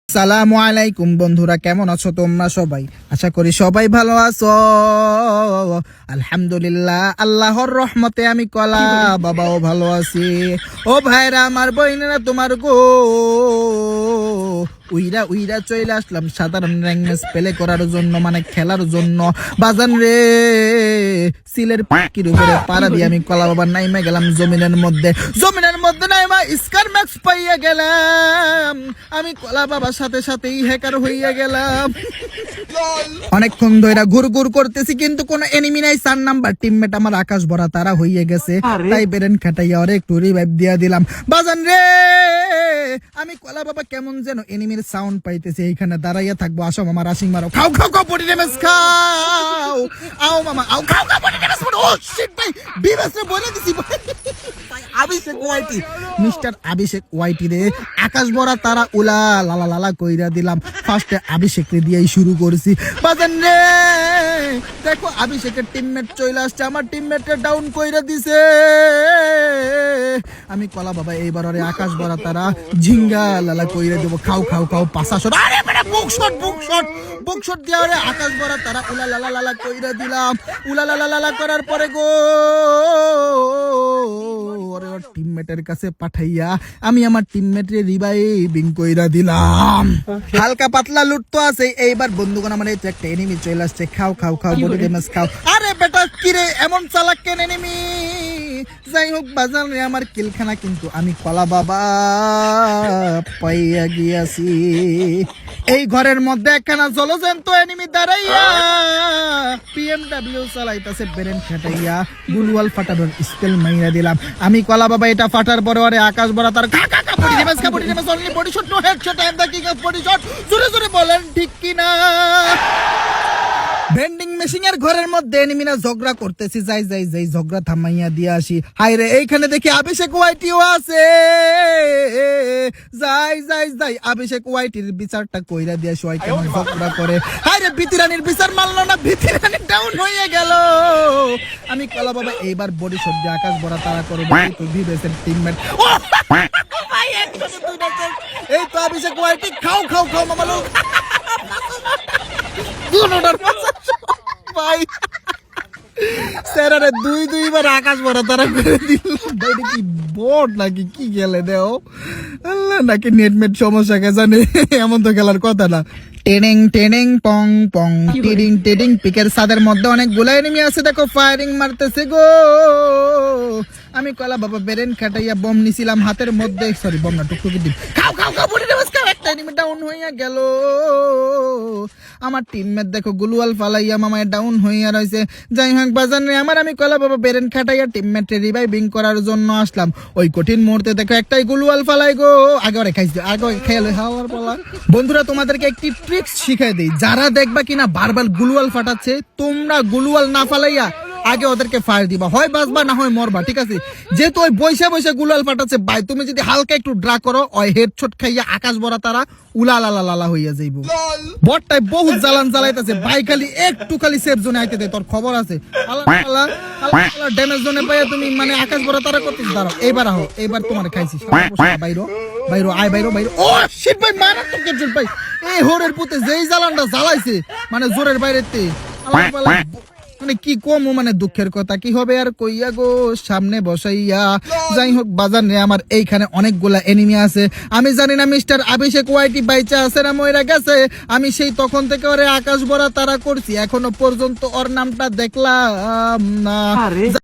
সালামু আলাইকুম বন্ধুরা, কেমন আছো তোমরা সবাই? আশা করি সবাই ভালো আছো। আলহামদুলিল্লাহ, আল্লাহর রহমতে আমি কলা বাবাও ভালো আছি। ও ভাইরা আমার, বইনেরা তোমার গো উইরা উইরা চলে আসলাম সাধারণ র্যাঙ্ক প্লে করার জন্য, মানে খেলার জন্য। বাজান রে, সিলের পাখির উপরে পাড়া দিয়ে আমি কলা বাবা নাইমা গেলাম জমিনের মধ্যে নাইমা স্কার ম্যাক্স পাইয়া গেলাম। আমি কলা বাবার সাথে সাথেই হ্যাকার হইয়া গেলাম। অনেকক্ষণ ধরে ঘুর ঘুর করতেছি, কিন্তু কোন এনিমি নাই। 4 নাম্বার টিমমেট আমার আকাশ ভরা তারা হইয়া গেছে, তাই বেরেন খাটাইয়া ওরে একটু রিভাইভ দিয়া দিলাম। বাজান রে, আমি কলা বাবা কেমন যেন এনিমির সাউন্ড পাইতেছি, এইখানে দাঁড়াইয়া থাকবো। আসো মামা, রাশিং মারো, খাও খাও খাও বডি ড্যামেজ খাও। আও মামা, আও খাও খাও বডি ড্যামেজ। ও শিট ভাই, বিবেস রে বলে দিছি ভাই। আভিষেক ওয়াইটি, মিস্টার আভিষেক ওয়াইটি রে আকাশ ভরা তারা উলা লালা লালা কইরা দিলাম। ফার্স্টে আভিষেক রে দিয়েই শুরু করছি। বাজান রে, দেখো আভিষেকের টিমমেট চলে আসছে, আমার টিমমেটকে ডাউন কইরা দিছে। আমি কলা বাবা এইবার ওরে আকাশ ভরা তারা ঝিঙ্গা লালা কইরা দেব। খাও খাও খাও, পাসা শট। আরে বেটা, বুক শট দিয়া ওরে আকাশ ভরা তারা উলা লালা লালা কইরা দিলাম। উলা লালা লালা করার পরে গো ওরে ওর টিমমেটের কাছে পাঠাইয়া আমি আমার টিমমেটরে রিভাইভিং কইরা দিলাম। হালকা পাতলা লুট তো আছে। এইবার বন্ধুগণ, আমার এই তো একটা এনিমি চলে আসছে। খাও খাও খাও বডি ড্যামেজ খাও। আরে বেটা, কিরে এমন চালাক কেন এনিমি? যাই হোক বাজান রে, আমার কিলখানা কিন্তু আমি কলা বাবা পাইয়া গিয়াছি। এই ঘরের মধ্যে একখানা জলজন্ত এনিমি দাঁড়াইয়া পিএমডব্লিউ চালাইতাছে বেরেন খাটাইয়া। গুলওয়াল ফাটানোর স্কেল মাইরা দিলাম আমি কলা বাবা। এটা ফাটার পরে ওরে আকাশ ভরা তার খা খা খা বডি ড্যামেজ খা, body damage only body shot, no headshot. I am the king of body shot. জোরে জোরে বলেন ঠিক কি না? ভেন্ডিং মেশিনের ঘরের মধ্যে এনিমিরা ঝগড়া করতেছি। যাই যাই যাই ঝগড়া থামাইয়া দিয়ে আসি। হাই রে, এইখানে দেখি অভিষেক ওয়াইটিও আছে। যাই যাই যাই অভিষেক ওয়াইটির বিচারটা কইরা দিয়ে আসি। কেমন ঝগড়া করে। হাই রে, বিতিরানির বিচার মানলো না, বিতিরানি ডাউন হয়ে গেল। আমি কলা বাবা এইবার বডি শট দিয়ে আকাশ ভরা তারা করবো। তো বিবেসের টিমমেট এই তো অভিষেক ওয়াইটি, খাও খাও খাও মামা লোক। ভাই স্যারারে দুইবার আকাশ ভরা তারা করে দিল। কি বোর্ড নাকি কি গেলে দেও আল্লাহ, নাকি নেটমেট সমস্যা কে জানে, এমন তো খেলার কথা না। টেডিং টেডিং পং পং টেডিং টেডিং। পিকের সাদের মধ্যে অনেকগুলো এনিমি আছে, দেখো ফায়ারিং মারতেছে গো। আমি কলা বাবা বেরেন খাটাইয়া বম নিছিলাম হাতের মধ্যে। সরি, বম না, টুকটুকি দিন। খাও খাও খাও বডি ড্যামেজ খাও। একটা এনিমি ডাউন হইয়া গেল। আমার টিমমেট দেখো গুলওয়াল ফালাইয়া মামায় ডাউন হইয়া রয়েছে। যাই হোক বাজান রে আমার, আমি কলা বাবা বেরেন খাটাইয়া টিমমেটে রিভাইভিং করার জন্য আসলাম। ওই কঠিন মুহূর্তে দেখো একটাই গুলওয়াল ফালাই গো। আগে ওরে খাইছে, আগে খেয়াল হাওয়ার পালা। বন্ধুরা, তোমাদেরকে একটি ট্রিক্স শিখাই দেই। যারা দেখবা কিনা বারবার গুলওয়াল ফাটাচ্ছে, তোমরা গুলওয়াল না ফালাইয়া আগে ওদেরকে ফায়ার দিবা, হয় বাঁচবা না হয় মরবা, ঠিক আছে? যেহেতু ওই বৈশা বৈশা গুলাল ফাটাচ্ছে ভাই, তুমি যদি হালকা একটু ড্রা করো, ওই হেডশট খাইয়া আকাশ ভরা তারা উলা লালা লালা হইয়া যাইব। বটটাই বহুত জ্বালান জ্বালাইতেছে ভাই, খালি একটু খালি সেফ জোনে আইতে দে, তোর খবর আছে। আল্লাহ আল্লাহ আল্লাহ, ড্যামেজ জোনে পাইয়া তুমি মানে আকাশ ভরা তারা করতেছ। দাঁড়াও, এইবার আহো, এইবার তোমার খাইছি। বাইরো বাইরো আয়, বাইরো বাইরো। ও শিট ভাই, মারাত্মক হেডশট ভাই। এই হোরের পুতে যেই জ্বালানটা জ্বালাইছে, মানে জোরের বাইরেতে আল্লাহ, মানে কি কম, মানে দুঃখের কথা কি হবে আর কইয়া গো, সামনে বসাইয়া। যাই হোক বাজার রে আমার, এইখানে অনেকগুলা এনিমি আছে। আমি জানি না মিস্টার অভিষেক ওয়াইটি বাইচা আছে না মইরা গেছে। আমি সেই তখন থেকে ওরে আকাশ ভরা তারা করছি, এখনো পর্যন্ত ওর নামটা দেখলাম না।